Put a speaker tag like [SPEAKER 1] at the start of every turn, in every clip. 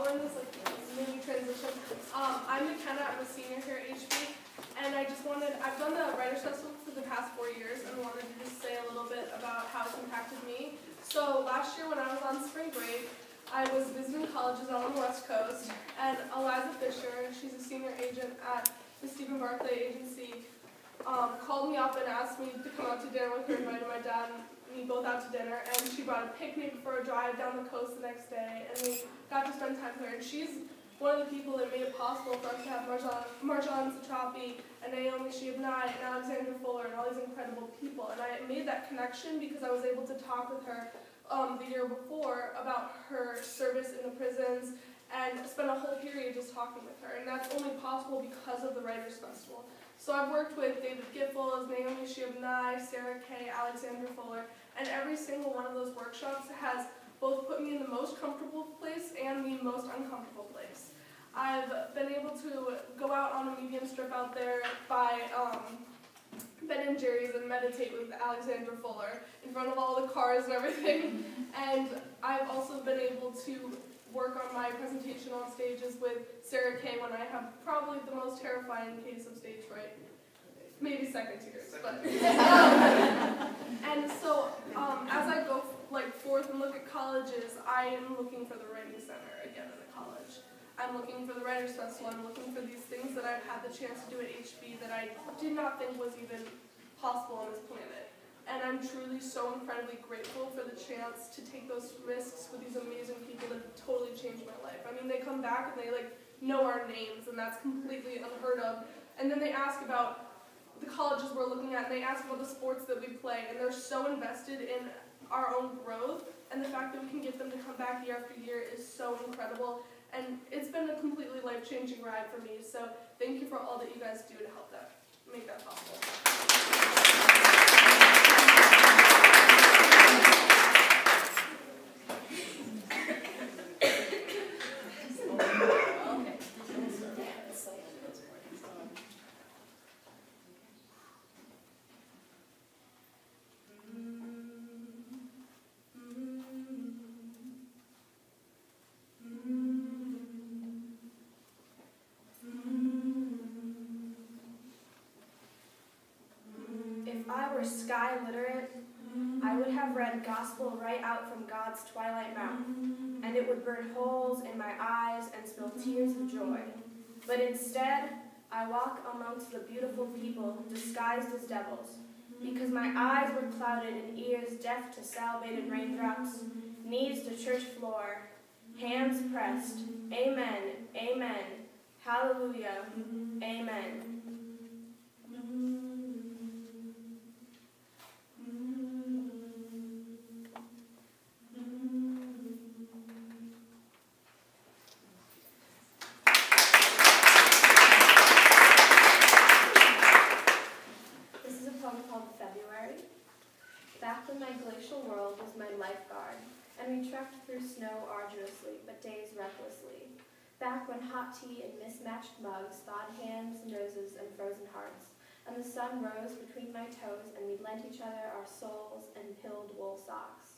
[SPEAKER 1] we're in this like mini transition. I'm McKenna. I'm a senior here at HB, and I've done the Writers Festival for the past 4 years, and wanted to just say a little bit about how it's impacted me. So last year when I was on spring break, I was visiting colleges out on the West Coast, and Eliza Fisher, she's a senior agent at the Stephen Barclay Agency, called me up and asked me to come out to dinner with her, invited my dad and me both out to dinner, and she brought a picnic for a drive down the coast the next day, and we got to spend time with her. And she's one of the people that made it possible for us to have Marjan Satrapi and Naomi Shihab-Nye and Alexandra Fuller and all these incredible people. And I made that connection because I was able to talk with her the year before about her service in the prisons and spend a whole period just talking with her. And that's only possible because of the Writers Festival. So I've worked with David Giffords, Naomi Shihab-Nye, Sarah Kay, Alexandra Fuller, and every single one of those workshops has both put me in the most comfortable place and the most uncomfortable place. I've been able to go out on a medium strip out there by Ben & Jerry's and meditate with Alexandra Fuller in front of all the cars and everything. And I've also been able to work on my presentation on stages with Sarah Kay when I have probably the most terrifying case of stage fright. Maybe second tiers, but and so as I go forth and look at colleges, I am looking for the Writing Center again in a college. I'm looking for the Writers Festival. I'm looking for these things that I've had the chance to do at HB that I did not think was even possible on this planet. And I'm truly so incredibly grateful for the chance to take those risks with these amazing people that totally changed my life. I mean, they come back and they know our names, and that's completely unheard of. And then they ask about the colleges we're looking at, and they ask about the sports that we play, and they're so invested in our own growth, and the fact that we can get them to come back year after year is so incredible. And it's been a completely life-changing ride for me, so thank you for all that you guys do to help make that possible.
[SPEAKER 2] If I were sky literate, I would have read gospel right out from God's twilight mouth, and it would burn holes in my eyes and spill tears of joy. But instead, I walk amongst the beautiful people disguised as devils, because my eyes were clouded and ears deaf to salivated raindrops, knees to church floor, hands pressed, amen, amen, hallelujah, amen. Back when my glacial world was my lifeguard, and we trekked through snow arduously, but days recklessly. Back when hot tea and mismatched mugs thawed hands, noses, and frozen hearts, and the sun rose between my toes, and we lent each other our soles and pilled wool socks.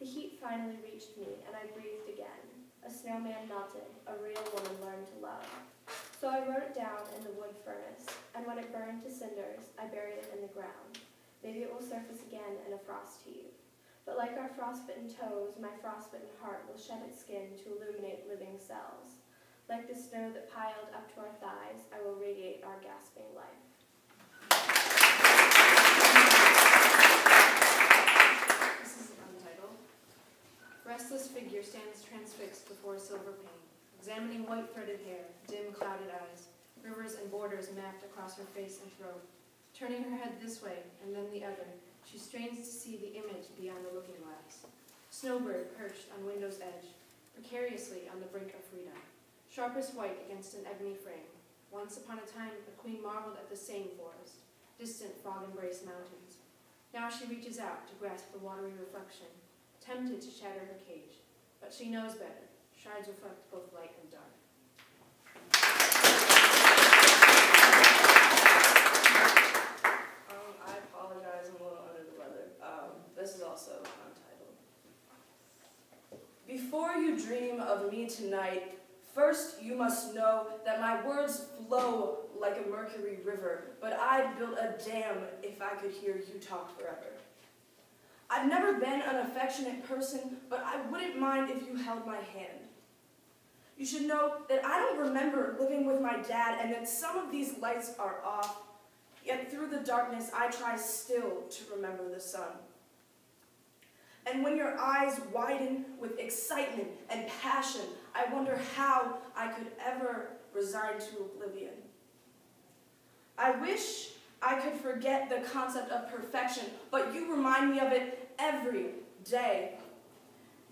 [SPEAKER 2] The heat finally reached me, and I breathed again. A snowman melted, a real woman learned to love. So I wrote it down in the wood furnace, and when it burned to cinders, I buried it in the ground. Maybe it will surface again in a frost heave. But like our frostbitten toes, my frostbitten heart will shed its skin to illuminate living cells. Like the snow that piled up to our thighs, I will radiate our gasping life.
[SPEAKER 3] This is untitled. Restless figure stands transfixed before a silver pane, examining white threaded hair, dim clouded eyes, rivers and borders mapped across her face and throat. Turning her head this way and then the other, she strains to see the image beyond the looking glass. Snowbird perched on window's edge, precariously on the brink of freedom. Sharpest white against an ebony frame. Once upon a time, a queen marveled at the same forest, distant fog-embraced mountains. Now she reaches out to grasp the watery reflection, tempted to shatter her cage. But she knows better. Shards reflect both light and dark.
[SPEAKER 4] This is also untitled. Before you dream of me tonight, First, you must know that my words flow like a mercury river, but I'd build a dam if I could hear you talk forever. I've never been an affectionate person, but I wouldn't mind if you held my hand. You should know that I don't remember living with my dad and that some of these lights are off, yet through the darkness I try still to remember the sun. And when your eyes widen with excitement and passion, I wonder how I could ever resign to oblivion. I wish I could forget the concept of perfection, but you remind me of it every day.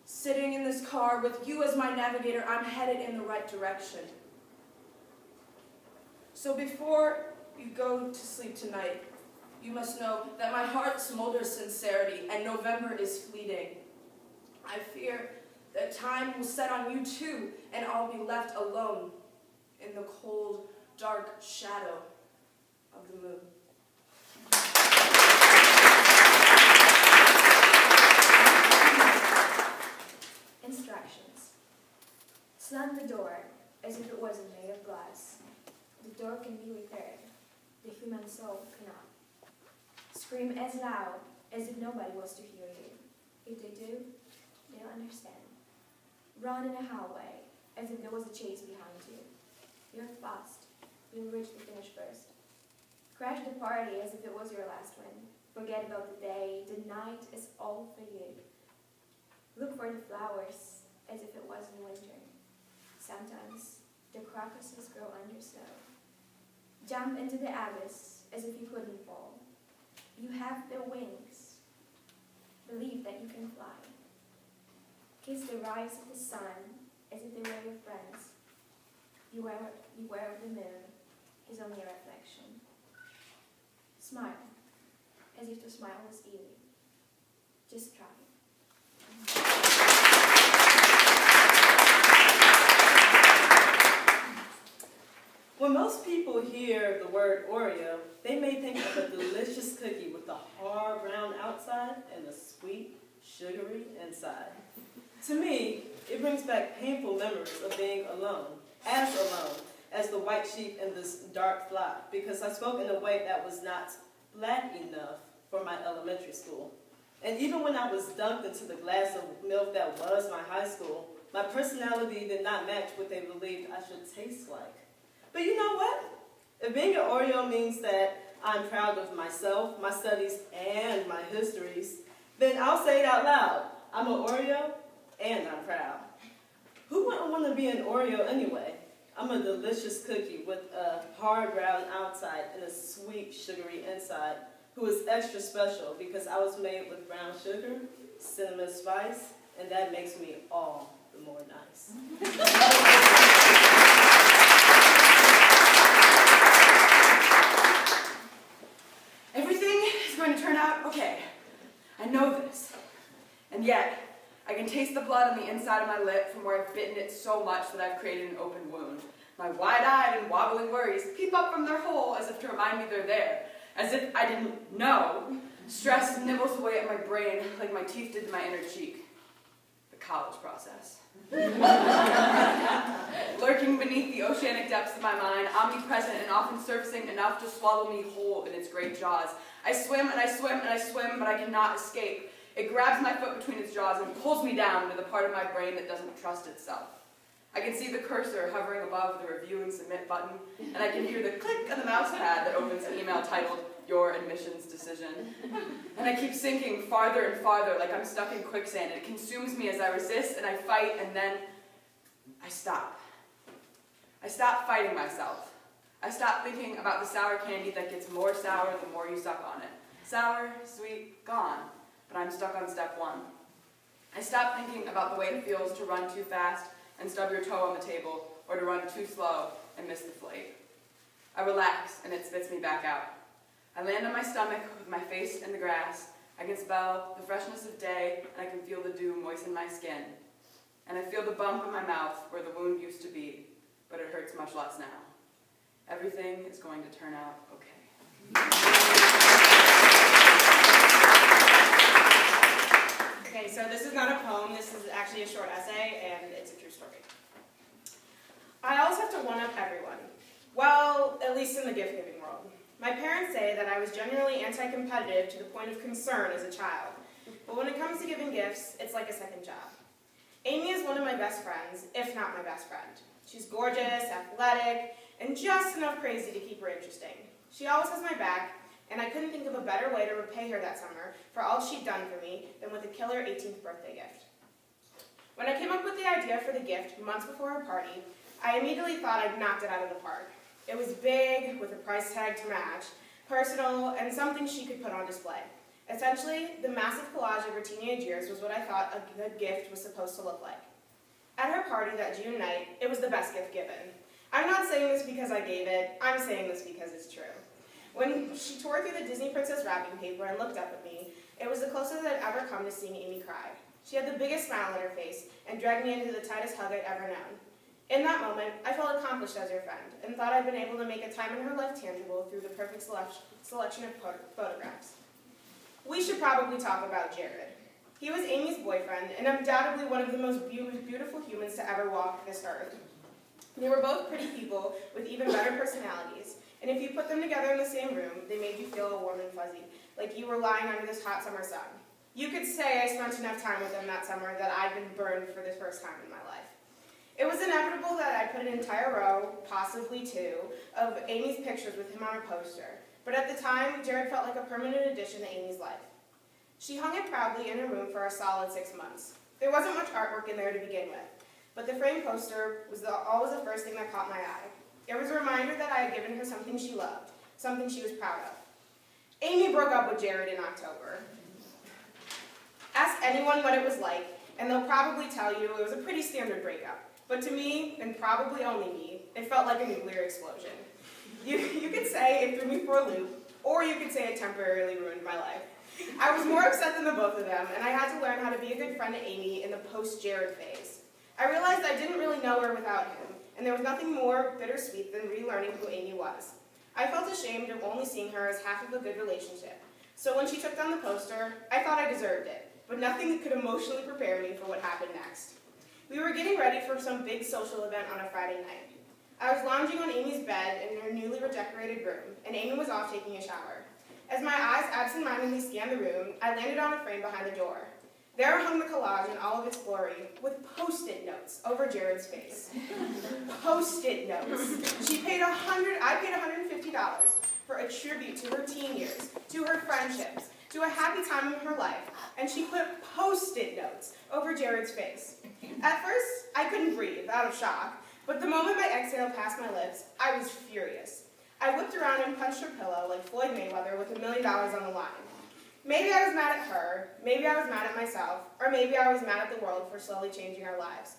[SPEAKER 4] Sitting in this car with you as my navigator, I'm headed in the right direction. So before you go to sleep tonight, you must know that my heart smolders sincerity and November is fleeting. I fear that time will set on you too, and I'll be left alone in the cold, dark shadow of the moon.
[SPEAKER 2] Instructions. Slam the door as if it wasn't made of glass. The door can be repaired. The human soul cannot. Scream as loud as if nobody was to hear you. If they do, they'll understand. Run in a hallway as if there was a chase behind you. You're fast. You'll reach the finish first. Crash the party as if it was your last one. Forget about the day. The night is all for you. Look for the flowers as if it wasn't winter. Sometimes the crocuses grow under snow. Jump into the abyss as if you couldn't fall. You have the wings. Believe that you can fly. Kiss the rise of the sun as if they were your friends. Beware of the moon is only a reflection. Smile as if to smile was easy. Just try.
[SPEAKER 5] When most people hear the word Oreo, they may think of a delicious cookie with a hard brown outside and a sweet, sugary inside. To me, it brings back painful memories of being alone as the white sheep in this dark flock, because I spoke in a way that was not black enough for my elementary school. And even when I was dunked into the glass of milk that was my high school, my personality did not match what they believed I should taste like. But you know what? If being an Oreo means that I'm proud of myself, my studies, and my histories, then I'll say it out loud. I'm an Oreo, and I'm proud. Who wouldn't want to be an Oreo anyway? I'm a delicious cookie with a hard brown outside and a sweet, sugary inside, who is extra special because I was made with brown sugar, cinnamon spice, and that makes me all the more nice.
[SPEAKER 6] Everything is going to turn out okay. I know this. And yet, I can taste the blood on the inside of my lip from where I've bitten it so much that I've created an open wound. My wide-eyed and wobbling worries peep up from their hole as if to remind me they're there, as if I didn't know. Stress nibbles away at my brain like my teeth did to my inner cheek. The college process. Lurking beneath the oceanic depths of my mind, omnipresent and often surfacing enough to swallow me whole in its great jaws. I swim and I swim and I swim, but I cannot escape. It grabs my foot between its jaws and pulls me down to the part of my brain that doesn't trust itself. I can see the cursor hovering above the review and submit button, and I can hear the click of the mouse pad that opens an email titled, "Your admissions decision." And I keep sinking farther and farther like I'm stuck in quicksand. It consumes me as I resist and I fight, and then I stop. I stop fighting myself. I stop thinking about the sour candy that gets more sour the more you suck on it. Sour, sweet, gone. But I'm stuck on step one. I stop thinking about the way it feels to run too fast and stub your toe on the table, or to run too slow and miss the flight. I relax, and it spits me back out. I land on my stomach with my face in the grass. I can smell the freshness of day, and I can feel the dew moisten my skin. And I feel the bump in my mouth where the wound used to be, but it hurts much less now. Everything is going to turn out okay.
[SPEAKER 7] Okay, so this is not a poem, this is actually a short essay, and it's a true story. least in the gift-giving world. My parents say that I was genuinely anti-competitive to the point of concern as a child, but when it comes to giving gifts, it's like a second job. Amy is one of my best friends, if not my best friend. She's gorgeous, athletic, and just enough crazy to keep her interesting. She always has my back, and I couldn't think of a better way to repay her that summer for all she'd done for me than with a killer 18th birthday gift. When I came up with the idea for the gift months before her party, I immediately thought I'd knocked it out of the park. It was big, with a price tag to match, personal, and something she could put on display. Essentially, the massive collage of her teenage years was what I thought a good gift was supposed to look like. At her party that June night, it was the best gift given. I'm not saying this because I gave it, I'm saying this because it's true. When she tore through the Disney Princess wrapping paper and looked up at me, it was the closest I'd ever come to seeing Amy cry. She had the biggest smile on her face and dragged me into the tightest hug I'd ever known. In that moment, I felt accomplished as her friend and thought I'd been able to make a time in her life tangible through the perfect selection of photographs. We should probably talk about Jared. He was Amy's boyfriend and undoubtedly one of the most beautiful humans to ever walk this earth. They were both pretty people with even better personalities, and if you put them together in the same room, they made you feel warm and fuzzy, like you were lying under this hot summer sun. You could say I spent enough time with them that summer that I'd been burned for the first time in my life. It was inevitable that I put an entire row, possibly two, of Amy's pictures with him on a poster, but at the time, Jared felt like a permanent addition to Amy's life. She hung it proudly in her room for a solid 6 months. There wasn't much artwork in there to begin with, but the framed poster was always the first thing that caught my eye. It was a reminder that I had given her something she loved, something she was proud of. Amy broke up with Jared in October. Ask anyone what it was like, and they'll probably tell you it was a pretty standard breakup. But to me, and probably only me, it felt like a nuclear explosion. You could say it threw me for a loop, or you could say it temporarily ruined my life. I was more upset than the both of them, and I had to learn how to be a good friend to Amy in the post-Jared phase. I realized I didn't really know her without him, and there was nothing more bittersweet than relearning who Amy was. I felt ashamed of only seeing her as half of a good relationship. So when she took down the poster, I thought I deserved it, but nothing could emotionally prepare me for what happened next. We were getting ready for some big social event on a Friday night. I was lounging on Amy's bed in her newly redecorated room, and Amy was off taking a shower. As my eyes absentmindedly scanned the room, I landed on a frame behind the door. There hung the collage in all of its glory, with Post-it notes over Jared's face. Post-it notes. I paid $150 for a tribute to her teen years, to her friendships, to a happy time in her life, and she put Post-it notes over Jared's face. At first, I couldn't breathe, out of shock, but the moment my exhale passed my lips, I was furious. I whipped around and punched her pillow like Floyd Mayweather with $1 million on the line. Maybe I was mad at her, maybe I was mad at myself, or maybe I was mad at the world for slowly changing our lives.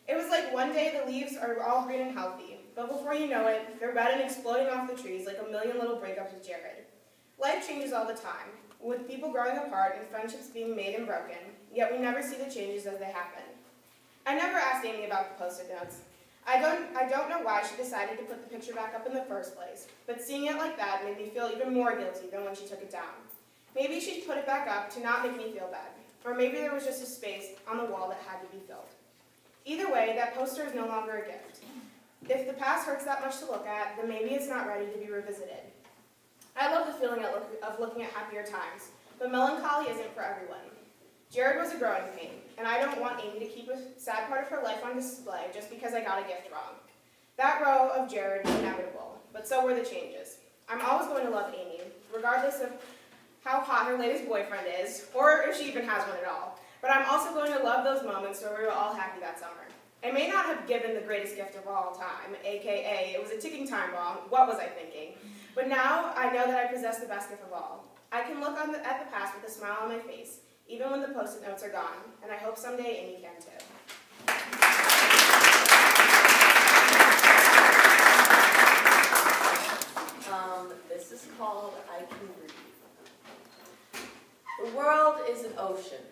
[SPEAKER 7] It was like one day the leaves are all green and healthy, but before you know it, they're red and exploding off the trees like a million little breakups with Jared. Life changes all the time, with people growing apart and friendships being made and broken, yet we never see the changes as they happen. I never asked Amy about the Post-it notes. I don't know why she decided to put the picture back up in the first place, but seeing it like that made me feel even more guilty than when she took it down. Maybe she put it back up to not make me feel bad, or maybe there was just a space on the wall that had to be filled. Either way, that poster is no longer a gift. If the past hurts that much to look at, then maybe it's not ready to be revisited. I love the feeling of looking at happier times, but melancholy isn't for everyone. Jared was a growing pain, and I don't want Amy to keep a sad part of her life on display just because I got a gift wrong. That row of Jared was inevitable, but so were the changes. I'm always going to love Amy, regardless of how hot her latest boyfriend is, or if she even has one at all. But I'm also going to love those moments where we were all happy that summer. I may not have given the greatest gift of all time, aka it was a ticking time bomb. What was I thinking? But now I know that I possess the best gift of all. I can look at the past with a smile on my face, even when the Post-it notes are gone, and I hope someday Amy can too.
[SPEAKER 8] This is called I Can Breathe. The world is an ocean,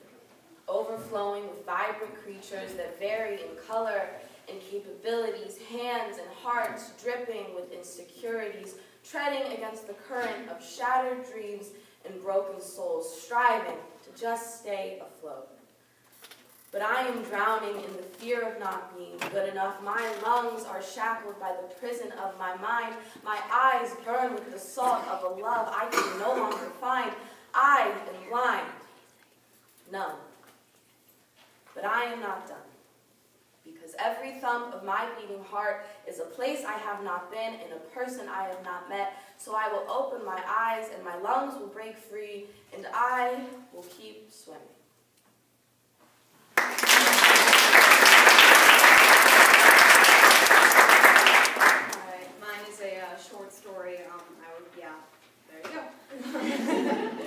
[SPEAKER 8] overflowing with vibrant creatures that vary in color and capabilities, hands and hearts dripping with insecurities, treading against the current of shattered dreams and broken souls, striving to just stay afloat. But I am drowning in the fear of not being good enough. My lungs are shackled by the prison of my mind. My eyes burn with the salt of a love I can no longer find. I am blind. Numb. But I am not done. Because every thump of my beating heart is a place I have not been and a person I have not met. So I will open my eyes and my lungs will break free and I will keep swimming.
[SPEAKER 9] Mine is a short story. There you go.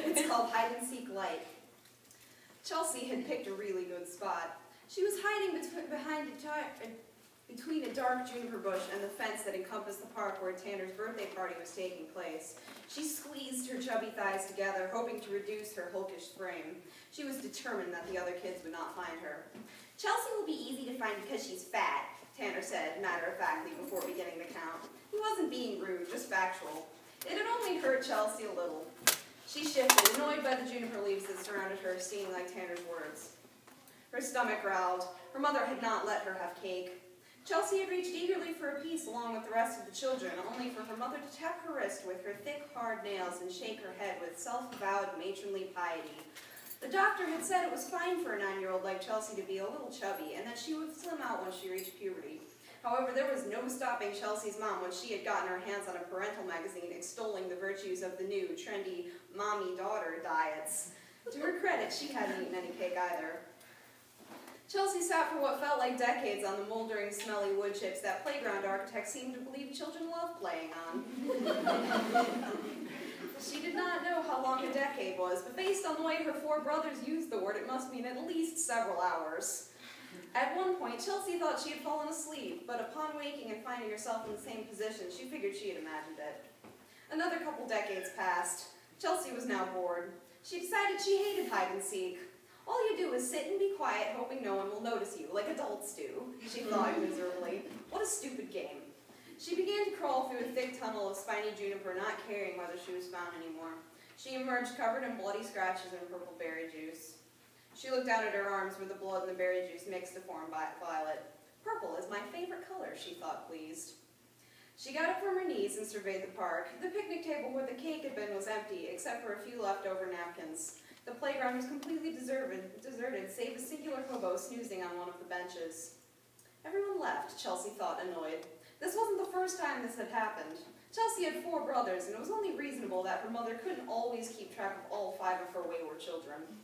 [SPEAKER 9] It's called Hide and Seek Light. Chelsea had picked a really good spot. She was hiding between a dark juniper bush and the fence that encompassed the park where Tanner's birthday party was taking place. She squeezed her chubby thighs together, hoping to reduce her hulkish frame. She was determined that the other kids would not find her. "Chelsea will be easy to find because she's fat," Tanner said matter-of-factly before beginning the count. He wasn't being rude, just factual. It had only hurt Chelsea a little. She shifted, annoyed by the juniper leaves that surrounded her, stinging like Tanner's words. Her stomach growled. Her mother had not let her have cake. Chelsea had reached eagerly for a piece along with the rest of the children, only for her mother to tap her wrist with her thick, hard nails and shake her head with self-avowed matronly piety. The doctor had said it was fine for a 9-year-old like Chelsea to be a little chubby, and that she would slim out when she reached puberty. However, there was no stopping Chelsea's mom when she had gotten her hands on a parental magazine extolling the virtues of the new, trendy, mommy-daughter diets. To her credit, she hadn't eaten any cake either. Chelsea sat for what felt like decades on the moldering, smelly wood chips that playground architects seemed to believe children love playing on. She did not know how long a decade was, but based on the way her 4 brothers used the word, it must mean at least several hours. At one point, Chelsea thought she had fallen asleep, but upon waking and finding herself in the same position, she figured she had imagined it. Another couple decades passed. Chelsea was now bored. She decided she hated hide and seek. All you do is sit and be quiet, hoping no one will notice you, like adults do, she thought miserably. What a stupid game. She began to crawl through a thick tunnel of spiny juniper, not caring whether she was found anymore. She emerged covered in bloody scratches and purple berry juice. She looked down at her arms where the blood and the berry juice mixed to form violet. Purple is my favorite color, she thought, pleased. She got up from her knees and surveyed the park. The picnic table where the cake had been was empty, except for a few leftover napkins. The playground was completely deserted, save a singular hobo snoozing on one of the benches. Everyone left, Chelsea thought, annoyed. This wasn't the first time this had happened. Chelsea had 4 brothers, and it was only reasonable that her mother couldn't always keep track of all 5 of her wayward children.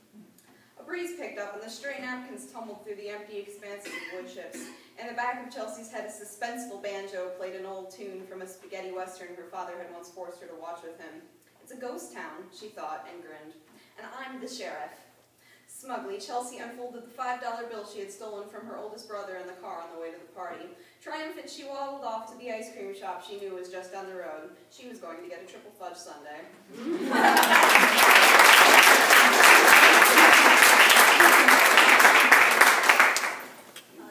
[SPEAKER 9] A breeze picked up, and the stray napkins tumbled through the empty expanses of wood chips. In the back of Chelsea's head, a suspenseful banjo played an old tune from a spaghetti western her father had once forced her to watch with him. It's a ghost town, she thought, and grinned. And I'm the sheriff. Smugly, Chelsea unfolded the $5 bill she had stolen from her oldest brother in the car on the way to the party. Triumphant, she waddled off to the ice cream shop she knew was just down the road. She was going to get a triple fudge sundae.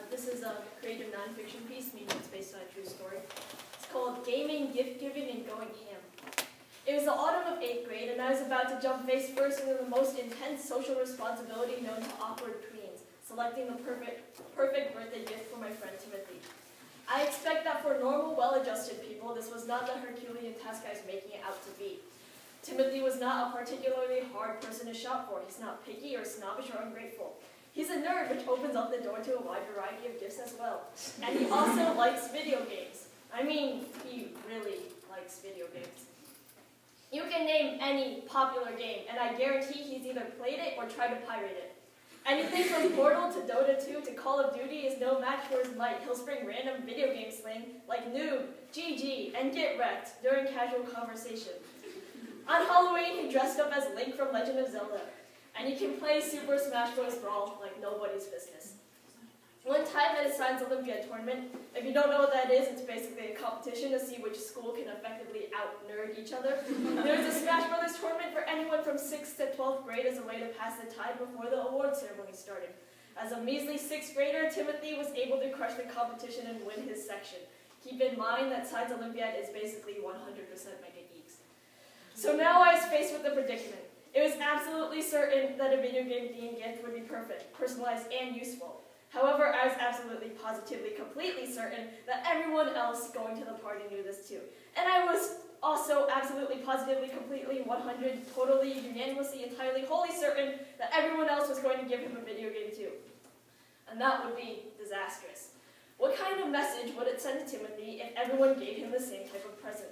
[SPEAKER 10] This is a creative nonfiction piece, meaning it's based on a true story. It's called Gaming, Gift Giving, and Going Ham. It was the autumn of 8th grade, and I was about to jump face first into the most intense social responsibility known to awkward tweens, selecting the perfect birthday gift for my friend Timothy. I expect that for normal, well-adjusted people, this was not the Herculean task I was making it out to be. Timothy was not a particularly hard person to shop for. He's not picky or snobbish or ungrateful. He's a nerd, which opens up the door to a wide variety of gifts as well. And he also likes video games. I mean, he really likes video games. You can name any popular game, and I guarantee he's either played it or tried to pirate it. Anything from Portal to Dota 2 to Call of Duty is no match for his might. He'll spring random video game slang like noob, GG, and get wrecked during casual conversation. On Halloween, he dressed up as Link from Legend of Zelda, and he can play Super Smash Bros. Brawl like nobody's business. One time at a Science Olympiad tournament, if you don't know what that is, it's basically a competition to see which school can effectively out-nerd each other. There was a Smash Brothers tournament for anyone from 6th to 12th grade as a way to pass the time before the award ceremony started. As a measly 6th grader, Timothy was able to crush the competition and win his section. Keep in mind that Science Olympiad is basically 100% mega geeks. So now I was faced with a predicament. It was absolutely certain that a video game themed gift would be perfect, personalized, and useful. However, I was absolutely, positively, completely certain that everyone else going to the party knew this too. And I was also absolutely, positively, completely, 100, totally, unanimously, entirely, wholly certain that everyone else was going to give him a video game too. And that would be disastrous. What kind of message would it send to Timothy if everyone gave him the same type of present?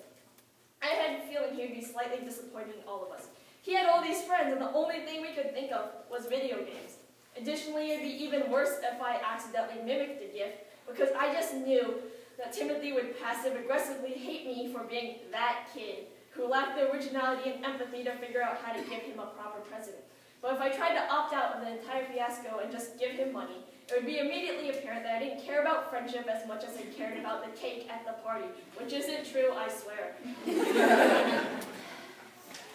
[SPEAKER 10] I had a feeling he would be slightly disappointed in all of us. He had all these friends, and the only thing we could think of was video games. Additionally, it would be even worse if I accidentally mimicked the gift, because I just knew that Timothy would passive-aggressively hate me for being that kid who lacked the originality and empathy to figure out how to give him a proper present. But if I tried to opt out of the entire fiasco and just give him money, it would be immediately apparent that I didn't care about friendship as much as I cared about the cake at the party, which isn't true, I swear.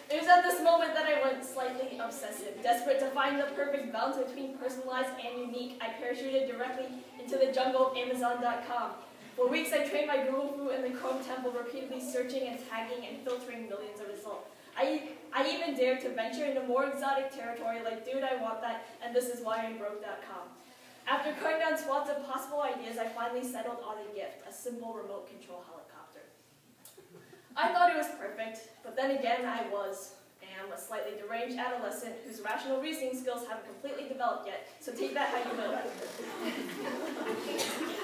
[SPEAKER 10] It was at this moment that I went slightly obsessive. Desperate to find the perfect balance between personalized and unique, I parachuted directly into the jungle of Amazon.com. For weeks, I trained my Google Fu in the Chrome Temple, repeatedly searching and tagging and filtering millions of results. I even dared to venture into more exotic territory like, dude, I want that, and this is why I'm broke.com. After cutting down swaths of possible ideas, I finally settled on a gift, a simple remote control helicopter. I thought it was perfect, but then again, I am a slightly deranged adolescent whose rational reasoning skills haven't completely developed yet, so take that how you will.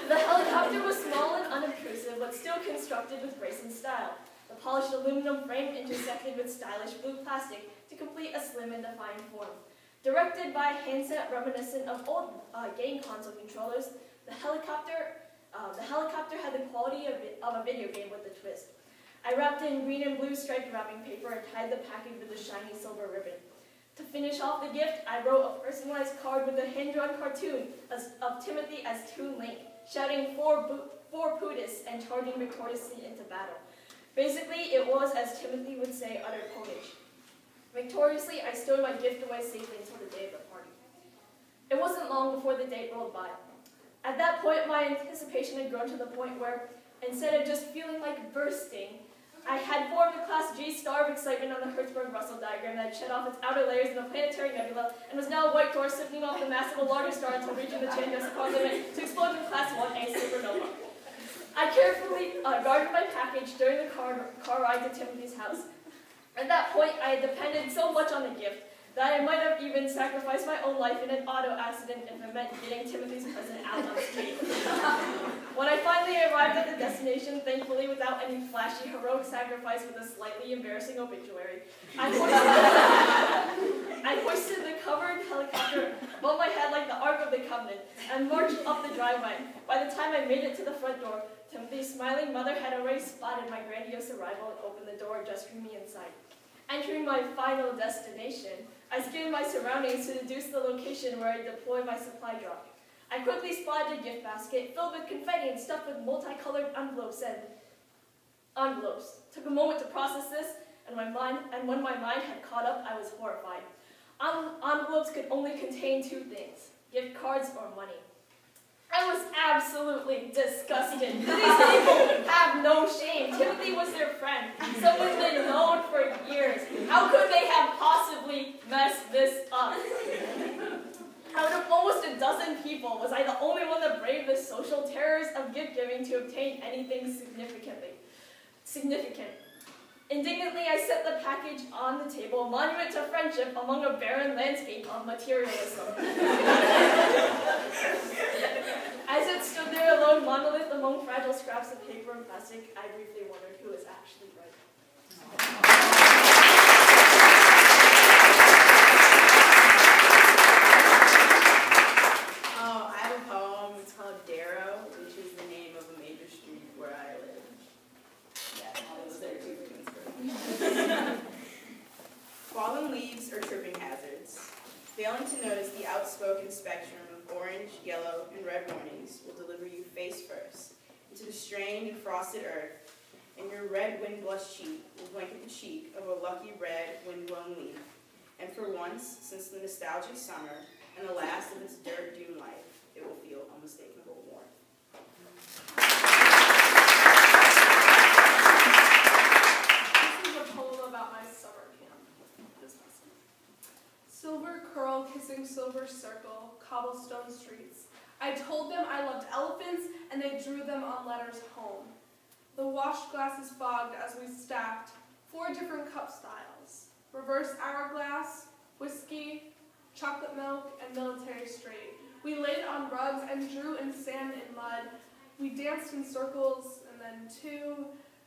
[SPEAKER 10] The helicopter was small and unobtrusive, but still constructed with grace and style. The polished aluminum frame intersected with stylish blue plastic to complete a slim and defined form. Directed by a handset reminiscent of old game console controllers, the helicopter had the quality of a video game with a twist. I wrapped it in green and blue striped wrapping paper and tied the package with a shiny silver ribbon. To finish off the gift, I wrote a personalized card with a hand-drawn cartoon of Timothy as Toon Link, shouting four Pootis and charging victoriously into battle. Basically, it was, as Timothy would say, utter ponage. Victoriously, I stowed my gift away safely until the day of the party. It wasn't long before the date rolled by. At that point, my anticipation had grown to the point where, instead of just feeling like bursting, I had formed a Class G star of excitement on the Hertzsprung-Russell diagram that had shed off its outer layers in a planetary nebula and was now a white dwarf sifting off the mass of a larger star until reaching the Chandrasekhar limit to explode in Class 1A supernova. I carefully guarded my package during the car ride to Timothy's house. At that point, I had depended so much on the gift that I might have even sacrificed my own life in an auto accident if it meant getting Timothy's present out on the street. When I finally arrived at the destination, thankfully without any flashy heroic sacrifice with a slightly embarrassing obituary, I hoisted the covered helicopter above my head like the Ark of the Covenant and marched up the driveway. By the time I made it to the front door, Timothy's smiling mother had already spotted my grandiose arrival and opened the door, gesturing me inside. Entering my final destination, I scanned my surroundings to deduce the location where I deployed my supply drop. I quickly spotted a gift basket filled with confetti and stuffed with multicolored envelopes. Took a moment to process this, and when my mind had caught up, I was horrified. Envelopes could only contain two things: gift cards or money. I was absolutely disgusted. These people have no shame. Timothy was their friend. Someone they'd known for years. How could they have possibly messed this up? Out of almost a dozen people, was I the only one that braved the social terrors of gift giving to obtain anything significant? Indignantly, I set the package on the table, a monument to friendship among a barren landscape of materialism. As it stood there, a lone monolith among fragile scraps of paper and plastic, I briefly wondered who was actually right.
[SPEAKER 11] Oh, I have a poem. It's called Darrow, which is the name of a major street where I live. Yeah, I was there too for inspiration. Fallen leaves are tripping hazards. Failing to notice the outspoken spectrum of orange, yellow, and red warnings will deliver you face first into the strained and frosted earth, and your red wind-blushed cheek will blanket the cheek of a lucky red wind-blown leaf. And for once, since the nostalgic summer and the last of its dirt-dune life, it will feel unmistakable warmth.
[SPEAKER 1] This is a poem about my summer camp this past summer. they drew them on letters home. The washed glasses fogged as we stacked 4 different cup styles: reverse hourglass, whiskey, chocolate milk, and military straight. We laid on rugs and drew in sand and mud. We danced in circles, and then 2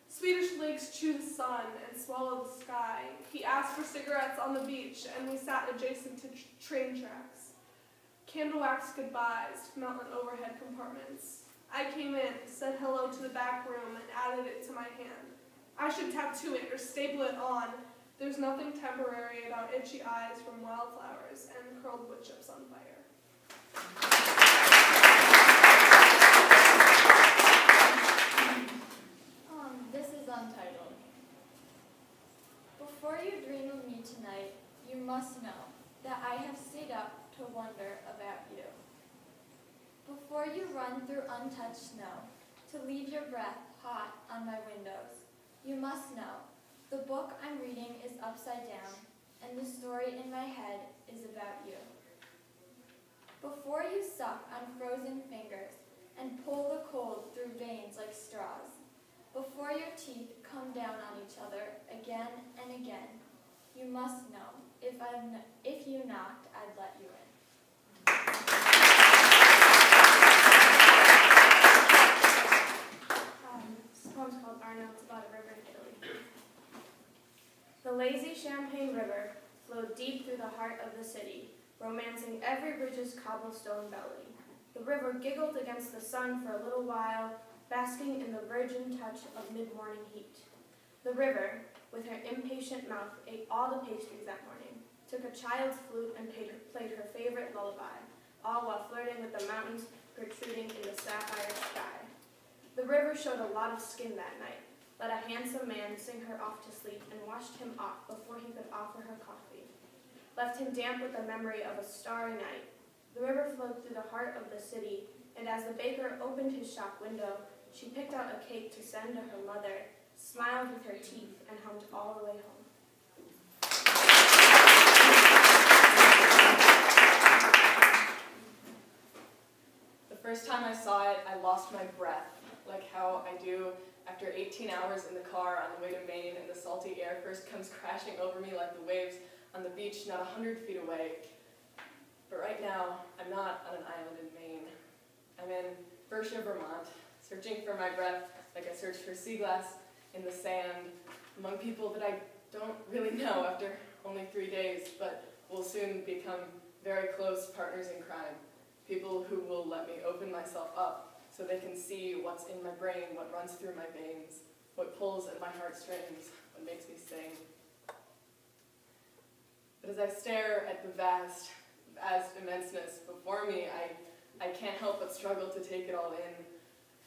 [SPEAKER 1] Swedish lakes chew the sun and swallow the sky. He asked for cigarettes on the beach, and we sat adjacent to train tracks. Candle wax goodbyes to melt in overhead compartments. I came in, said hello to the back room, and added it to my hand. I should tattoo it or staple it on. There's nothing temporary about itchy eyes from wildflowers and curled wood chips on fire.
[SPEAKER 2] This is untitled. Before you dream of me tonight, you must know that I have stayed up to wonder about you. Before you run through untouched snow, to leave your breath hot on my windows, you must know the book I'm reading is upside down, and the story in my head is about you. Before you suck on frozen fingers and pull the cold through veins like straws, before your teeth come down on each other again and again, you must know if you knocked, I'd let you in. This poem's called Arno. It's about a river in Italy. The lazy Champagne River flowed deep through the heart of the city, romancing every bridge's cobblestone belly. The river giggled against the sun for a little while, basking in the virgin touch of mid-morning heat. The river, with her impatient mouth, ate all the pastries that morning, took a child's flute and played her favorite lullaby, all while flirting with the mountains protruding in the sapphire sky. The river showed a lot of skin that night, let a handsome man sing her off to sleep, and washed him off before he could offer her coffee, left him damp with the memory of a starry night. The river flowed through the heart of the city, and as the baker opened his shop window, she picked out a cake to send to her mother, smiled with her teeth, and hummed all the way home.
[SPEAKER 6] The first time I saw it, I lost my breath, like how I do after 18 hours in the car on the way to Maine, and the salty air first comes crashing over me like the waves on the beach not 100 feet away. But right now, I'm not on an island in Maine. I'm in Berkshire, Vermont, searching for my breath like I search for sea glass in the sand among people that I don't really know after only 3 days, but will soon become very close partners in crime. People who will let me open myself up so they can see what's in my brain, what runs through my veins, what pulls at my heartstrings, what makes me sing. But as I stare at the vast immenseness before me, I can't help but struggle to take it all in.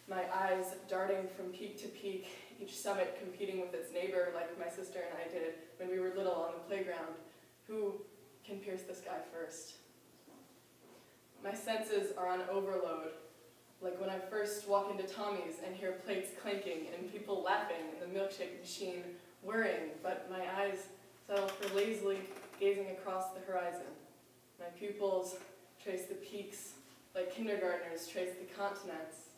[SPEAKER 6] My eyes darting from peak to peak, each summit competing with its neighbor like my sister and I did when we were little on the playground. Who can pierce the sky first? My senses are on overload, like when I first walk into Tommy's and hear plates clanking and people laughing and the milkshake machine whirring, but my eyes settle for lazily gazing across the horizon. My pupils trace the peaks like kindergartners trace the continents.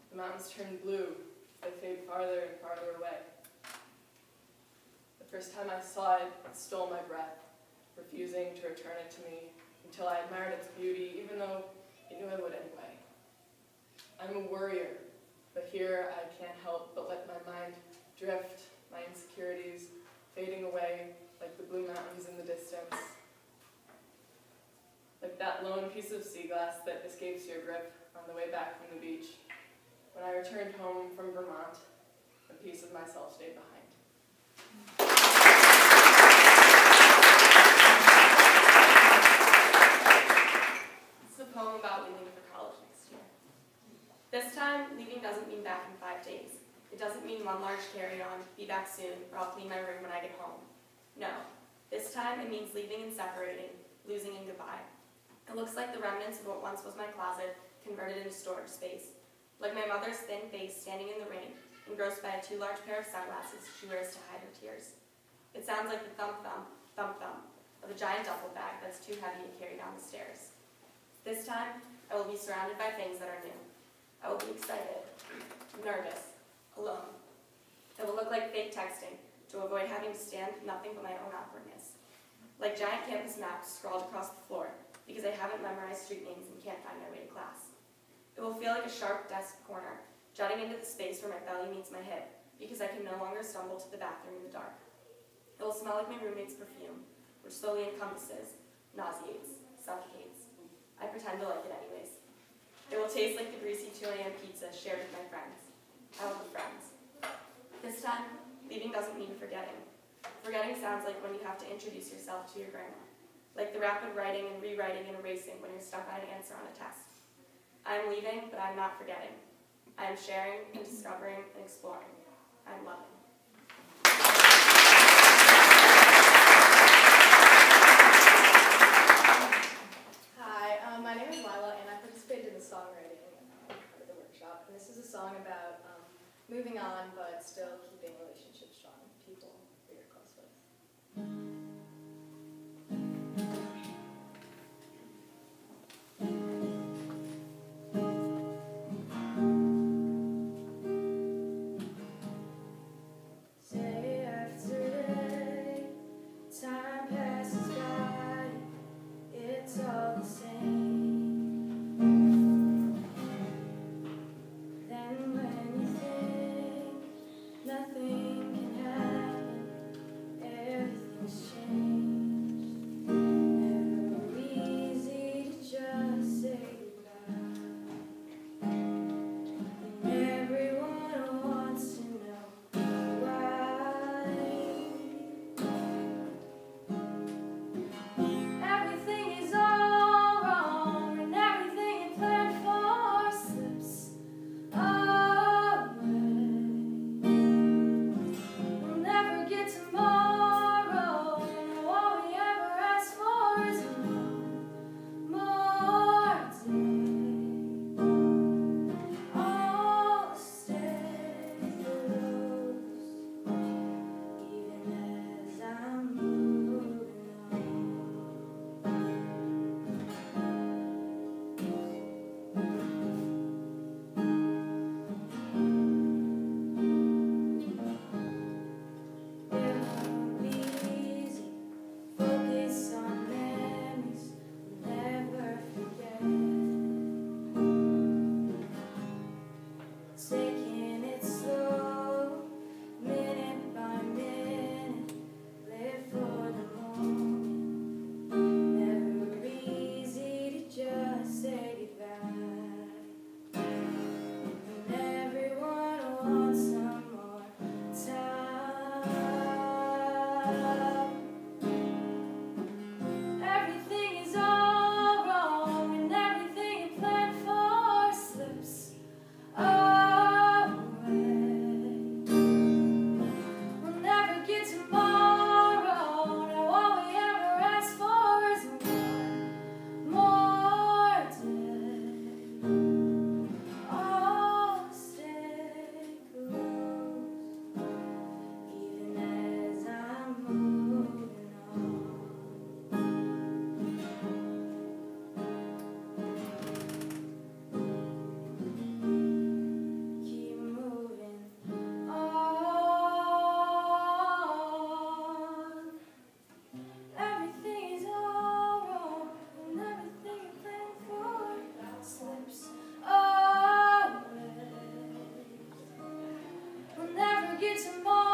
[SPEAKER 6] The mountains turn blue, they fade farther and farther away. The first time I saw it, it stole my breath, refusing to return it to me until I admired its beauty, even though I knew I would anyway. I'm a worrier, but here I can't help but let my mind drift, my insecurities fading away like the blue mountains in the distance. Like that lone piece of sea glass that escapes your grip on the way back from the beach. When I returned home from Vermont, a piece of myself stayed behind.
[SPEAKER 12] This is a poem about leaving for college next year. This time, leaving doesn't mean back in 5 days. It doesn't mean one large carry-on, be back soon, or I'll clean my room when I get home. No. This time, it means leaving and separating, losing and goodbye. It looks like the remnants of what once was my closet, converted into storage space. Like my mother's thin face standing in the rain, engrossed by a too large pair of sunglasses she wears to hide her tears. It sounds like the thump-thump, thump-thump of a giant duffel bag that's too heavy to carry down the stairs. This time, I will be surrounded by things that are new. I will be excited, nervous, alone. It will look like fake texting to avoid having to stand nothing but my own awkwardness. Like giant campus maps scrawled across the floor because I haven't memorized street names and can't find my way to class. It will feel like a sharp desk corner, jutting into the space where my belly meets my hip because I can no longer stumble to the bathroom in the dark. It will smell like my roommate's perfume, which slowly encompasses, nauseates, suffocates. I pretend to like it anyways. It will taste like the greasy 2 a.m. pizza shared with my friends. I will be friends. This time, leaving doesn't mean forgetting. Forgetting sounds like when you have to introduce yourself to your grandma, like the rapid writing and rewriting and erasing when you're stuck on an answer on a test. I am leaving, but I am not forgetting. I am sharing and discovering and exploring. I am loving.
[SPEAKER 10] Hi, my name is Lila, and I participated in the songwriting part of the workshop. And this is a song about moving on, but still keeping relationships strong with people that you're close with. Day after day, time passes by, it's all the same. Then when you think nothing can happen, everything's changed. Never easy to just say goodbye. And everyone wants to know why. Everything is all wrong, and everything you planned for slips away. We'll never get tomorrow, and all we ever ask for is one more day. I'll stay close, even as I'm moving on. It won't be easy. Focus on memories we'll never forget. Taking it slow, minute by minute. Live for the moment. Never easy to just say goodbye. And everyone wants some more time. Everything is all wrong, and everything you planned for slips away. We'll never get tomorrow. Now all we ever ask for is one more day. I'll stay close, even as I'm moving on. Keep moving on. Everything is all wrong, and everything you planned for slips away. We'll never get tomorrow.